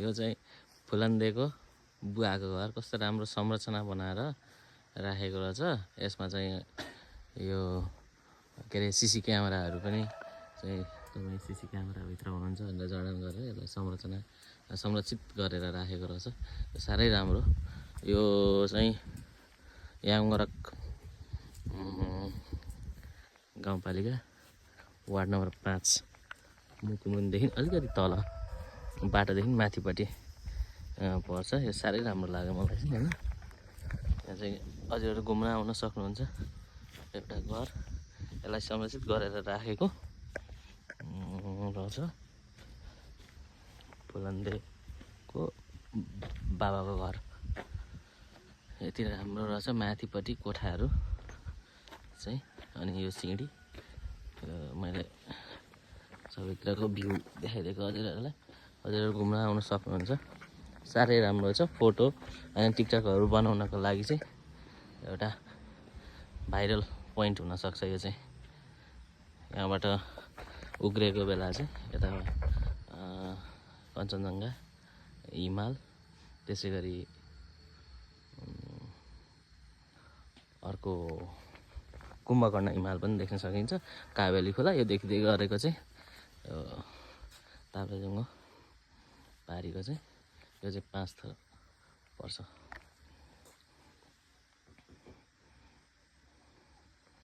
यो चाहिँ फुलन्दीको बुवाको घर कस्तो राम्रो संरचना बनाएर राखेको रहेछ। यसमा चाहिँ यो के अरे सिसी क्यामेराहरू पनि चाहिँ तपाईँ सिसी क्यामेराभित्र हुनुहुन्छ भनेर जडान गरेर यसलाई संरक्षित गरेर राखेको रहेछ। साह्रै राम्रो। यो चाहिँ याङरक गाउँपालिका वार्ड नम्बर 5 मुकुमुनदेखि अलिकति तल बाटोदेखि माथिपट्टि पर्छ। यो साह्रै राम्रो लाग्यो मलाई चाहिँ हैन। यहाँ चाहिँ हजुरहरू घुम्न आउन सक्नुहुन्छ। एउटा घर यसलाई संरक्षित गरेर राखेको रहेछ। फुलन्दीको बाबाको घर यति राम्रो रहेछ। माथिपट्टि कोठाहरू चाहिँ अनि यो सिँढी मैले सबैतिरको भ्यू देखाइदिएको हजुरहरूलाई। हजुरहरू घुम्न आउन सक्नुहुन्छ। साह्रै राम्रो छ। फोटो अनि टिकटकहरू बनाउनको लागि चाहिँ एउटा भाइरल पोइन्ट हुनसक्छ यो चाहिँ। यहाँबाट उग्रेको बेला चाहिँ यता कञ्चनजङ्घा हिमाल त्यसै गरी अर्को कुम्भकर्ण हिमाल पनि देख्न सकिन्छ। काबेली खोला यो देखिँदै गरेको चाहिँ ताप्लेजुङ पारीको चाहिँ यो चाहिँ 5 थर पर्छ।